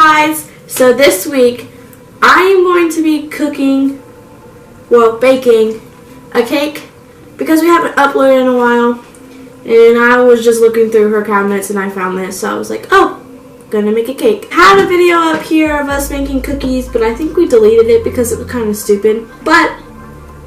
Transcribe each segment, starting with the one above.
guys, so this week I am going to be baking a cake because we haven't uploaded in a while, and I was just looking through her cabinets and I found this, so I was like, oh, gonna make a cake. I had a video up here of us making cookies, but I think we deleted it because it was kind of stupid, but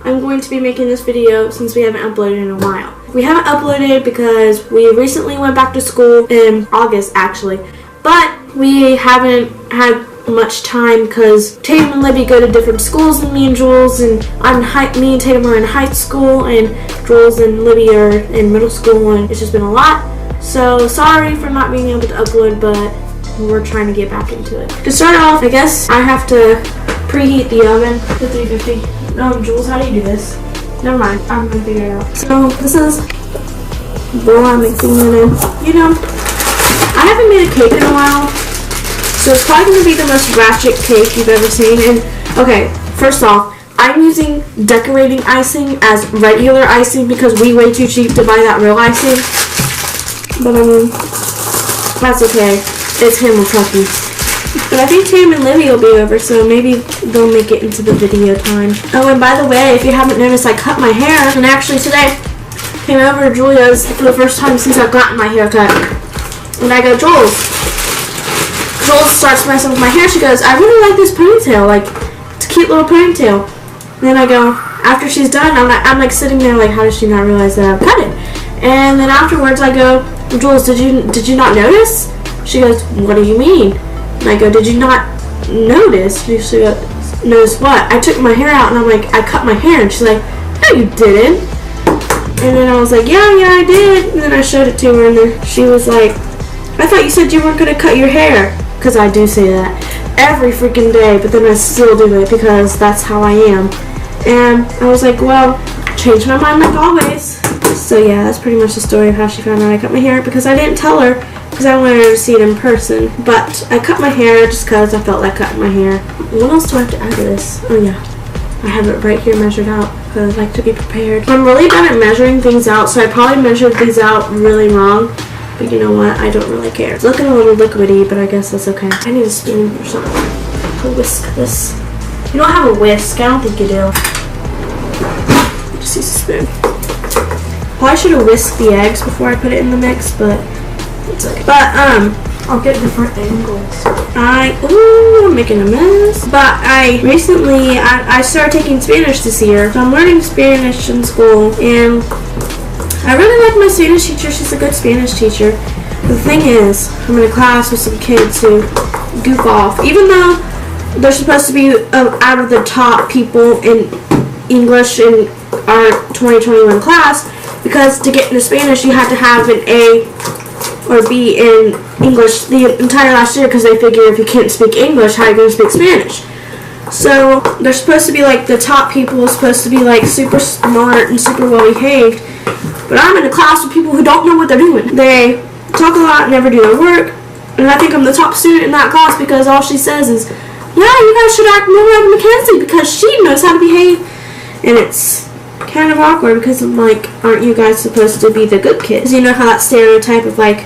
I'm going to be making this video since we haven't uploaded in a while. We haven't uploaded because we recently went back to school in August actually, but we haven't had much time because Tatum and Libby go to different schools than me and Jules, and me and Tatum are in high school and Jules and Libby are in middle school, and it's just been a lot. So sorry for not being able to upload, but we're trying to get back into it. To start off, I guess I have to preheat the oven to 350. Jules, how do you do this? Never mind, I'm gonna figure it out. So this is the bowl I'm mixing it in. You know, I haven't made a cake in a while, so it's probably gonna be the most Ratchet cake you've ever seen. And okay, first off, I'm using decorating icing as regular icing because we way too cheap to buy that real icing. But I mean, that's okay. It's Hammer Puppy. But I think Tam and Libby will be over, so maybe they'll make it into the video time. Oh, and by the way, if you haven't noticed, I cut my hair, and actually today came over to Julia's for the first time since I've gotten my hair cut. And I go, Jules starts messing with my hair. She goes, I really like this ponytail, like, it's a cute little ponytail. And then I go, after she's done, I'm like sitting there like, how does she not realize that I've cut it? And then afterwards I go, Jules, did you not notice? She goes, what do you mean? And I go, did you not notice? She goes, notice what? I took my hair out and I'm like, I cut my hair. And she's like, no, you didn't. And then I was like, yeah, I did. And then I showed it to her, and then she was like, I thought you said you weren't going to cut your hair. Because I do say that every freaking day, but then I still do it because that's how I am. And I was like, well, changed my mind like always. So yeah, that's pretty much the story of how she found out I cut my hair, because I didn't tell her because I wanted her to see it in person. But I cut my hair just because I felt like cutting my hair. What else do I have to add to this? Oh yeah, I have it right here measured out because I like to be prepared. I'm really bad at measuring things out, so I probably measured these out really wrong. But you know what? I don't really care. It's looking a little liquidy, but I guess that's okay. I need a spoon or something to whisk this. You don't have a whisk? I don't think you do. Just use a spoon. Well, I should have whisked the eggs before I put it in the mix, but it's okay. But, I'll get different angles. I'm making a mess. But I started taking Spanish this year. So I'm learning Spanish in school, and I really like my Spanish teacher. She's a good Spanish teacher. The thing is, I'm in a class with some kids who goof off. Even though they're supposed to be out of the top people in English in our 2021 class, because to get into Spanish you have to have an A or B in English the entire last year, because they figure if you can't speak English, how are you going to speak Spanish? So they're supposed to be like the top people, supposed to be like super smart and super well behaved. But I'm in a class with people who don't know what they're doing. They talk a lot and never do their work. And I think I'm the top student in that class because all she says is, yeah, you guys should act more like Mackenzie because she knows how to behave. And it's kind of awkward because I'm like, aren't you guys supposed to be the good kids? You know how that stereotype of like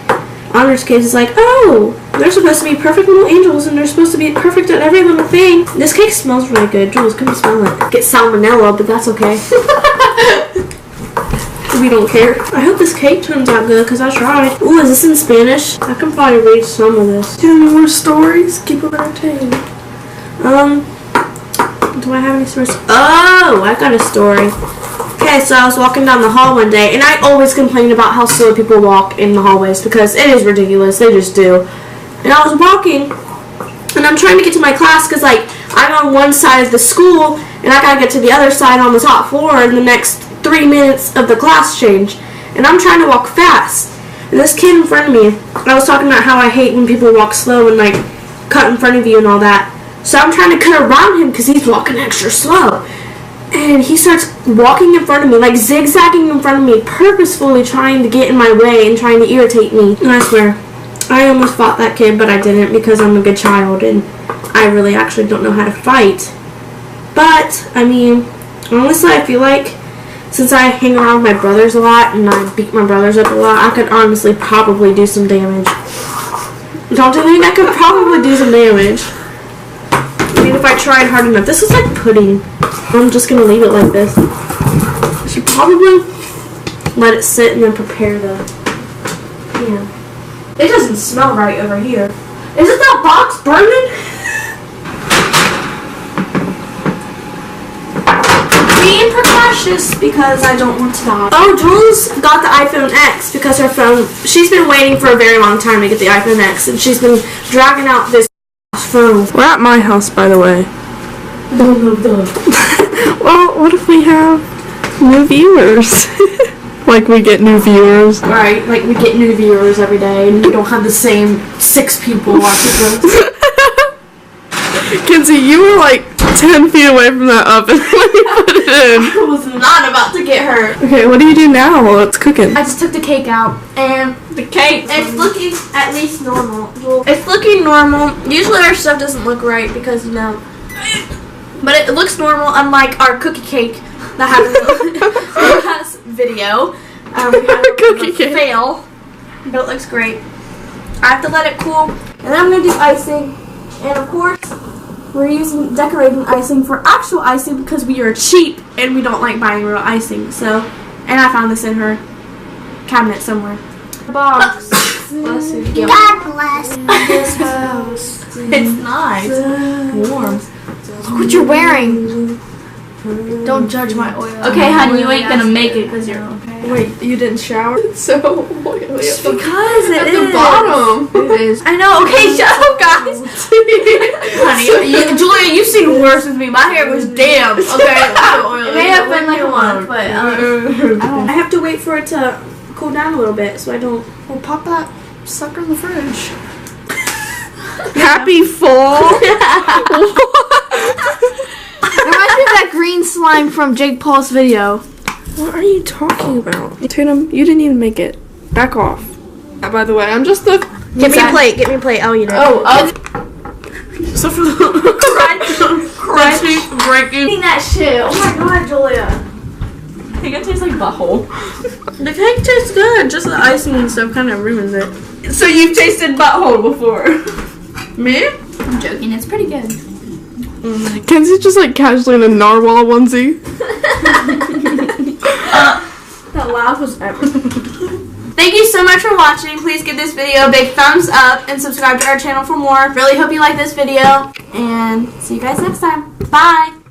honors kids is like, oh, they're supposed to be perfect little angels and they're supposed to be perfect at every little thing. This cake smells really good. Jules, can you smell it? Get salmonella, but that's okay. We don't care. I hope this cake turns out good because I tried. Ooh, is this in Spanish? I can probably read some of this. Tell me more stories. Keep them entertained. Do I have any stories? Oh, I got a story. Okay, so I was walking down the hall one day, and I always complain about how slow people walk in the hallways because it is ridiculous. They just do. And I was walking, and I'm trying to get to my class because, like, I'm on one side of the school, and I gotta get to the other side on the top floor in the next 3 minutes of the class change, and I'm trying to walk fast, and this kid in front of me, I was talking about how I hate when people walk slow and like cut in front of you and all that, so I'm trying to cut around him because he's walking extra slow, and he starts walking in front of me, like zigzagging in front of me, purposefully trying to get in my way and trying to irritate me. And I swear, I almost fought that kid, but I didn't because I'm a good child and I really actually don't know how to fight. But I mean, honestly, I feel like since I hang around with my brothers a lot and I beat my brothers up a lot, I could honestly probably do some damage. Don't you think I could probably do some damage? I mean, if I tried hard enough. This is like pudding. I'm just gonna leave it like this. I should probably let it sit and then prepare the pan. It doesn't smell right over here. Isn't that box burning? Being precautious because I don't want to die. Oh, Jules got the iPhone X because her phone, she's been waiting for a very long time to get the iPhone X, and she's been dragging out this phone. We're at my house, by the way. Well, what if we have new viewers? Like we get new viewers. Right, like we get new viewers every day, and we don't have the same 6 people watching us. Kinsey, you were like 10 feet away from that oven when you put it in. I was not about to get hurt. Okay, what do you do now while it's cooking? I just took the cake out, and the cake, it's looking at least normal. It's looking normal. Usually our stuff doesn't look right because, you know, but it looks normal, unlike our cookie cake that happened in the last video. We had a Cookie cake fail, but it looks great. I have to let it cool, and then I'm going to do icing, and of course, we're using decorating icing for actual icing because we are cheap and we don't like buying real icing. So, and I found this in her cabinet somewhere. Box. Bless you. God bless. This house. It's nice. Warm. Look what you're wearing. Don't judge my oil. Okay, honey, you ain't gonna make it because you're okay. Wait, you didn't shower? So oily. It's because it is. At the bottom. It is. I know. Okay, shut up, guys. Honey, Julia, you've seen worse with me. My hair was damp. Okay, it may have been like a month, but I have to wait for it to cool down a little bit, so I don't. Well, pop that sucker in the fridge. Happy fall. Reminds me of that green slime from Jake Paul's video. What are you talking about? Tatum, you didn't even make it. Back off. By the way, I'm just the... Get me a plate. Get me a plate. I'll eat it. So for the crunch breaking. Eating that shit. Oh my god, Julia. I think it tastes like butthole. The cake tastes good. Just the icing and stuff kind of ruins it. So you've tasted butthole before? Me? I'm joking. It's pretty good. Kenzie's just like casually in a narwhal onesie. That laugh was epic. Thank you so much for watching. Please give this video a big thumbs up and subscribe to our channel for more. Really hope you like this video. And see you guys next time. Bye.